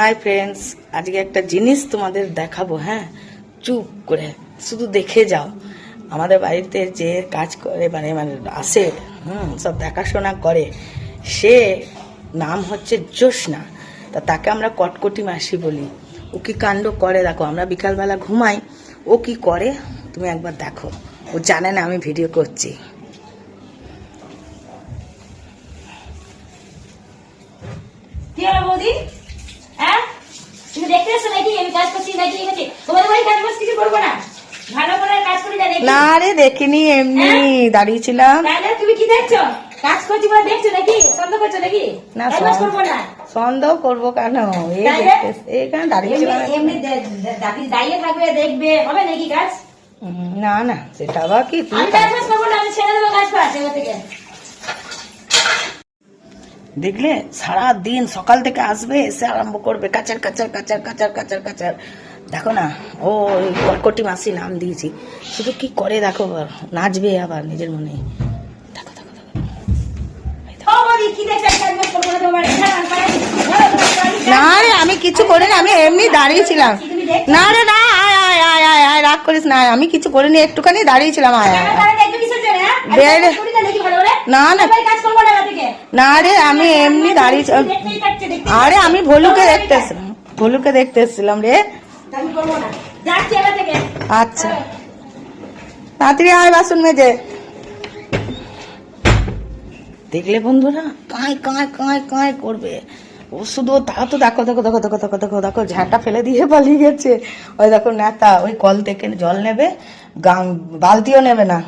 Hi friends, আজকে একটা জিনিস তোমাদের দেখাবো। হ্যাঁ, চুপ করে শুধু দেখে যাও। আমাদের বাড়িতে যে কাজ করে মানে মানে আসে, সব দেখাশোনা করে, সে নাম হচ্ছে জ্যোৎস্না। তা তাকে আমরা কটকটি মাসি বলি। ও কি কাণ্ড করে দেখো, আমরা বিকালবেলা ঘুমাই, ও কি করে তুমি একবার দেখো। ও জানে না আমি ভিডিও করছি। কি হলো বৌদি? হ্যাঁ, তুমি দেখতে এসো নাকি আমি কাজ করছি নাকি? তোমাদের বাড়ি কাজ বাজ কিছু করবো না, ভালো করে কাজ করে যা। না রে, দেখিনি, এমনি দাঁড়িয়েছিলাম। তাহলে তুমি কি দেখছো? কাজ করছি বলে দেখছো নাকি? সন্দেহ করছো নাকি? না, কাজ করবো না। সন্দেহ করবো কেন? এইখানে দাঁড়িয়েছিলাম। এমনি দাঁড়িয়ে থাকবে, দেখবে, হবে নাকি কাজ? না না, সেটা আবার কি? আমি কাজ বাজ করবো না, আমি ছেড়ে দেবো কাজ পাস এবার থেকে। দেখলে সারা দিন সকাল থেকে আসবে, এসে আরম্ভ করবে কাচার কাচার কাচার কাচার কাচার কাচার। দেখো না, ও কটকটি মাসি নাম দিয়েছি, শুধু কি করে দেখো, নাচবে আবার নিজের মনে। দেখো দেখো দেখো। না রে, আমি কিছু করিনি, আমি এমনি দাঁড়িয়েছিলাম। না রে না, আয় আয় আয় আয় আয়, রাগ করিস না, আমি কিছু করিনি, একটুখানি দাঁড়িয়েছিলাম। আয় আয় না না না রে, আমি এমনি দাঁড়িয়েছিলাম। আরে আমি ভলুকে দেখতে এসেছিলাম, ভলুকে দেখতে এসেছিলাম রে। আচ্ছা, তাড়াতাড়ি আয়, বাসন মেজে। দেখলে বন্ধুরা, কাঁয় কাঁয় কাঁয় কাঁয় করবে ও শুধু। তা তো দেখো দেখো দেখো দেখো দেখো দেখো দেখো, ঝাঁটা ফেলে দিয়ে পালিয়ে গেছে। ওই দেখো নেতা, ওই কল থেকে জল নেবে, বালতিও নেবে না।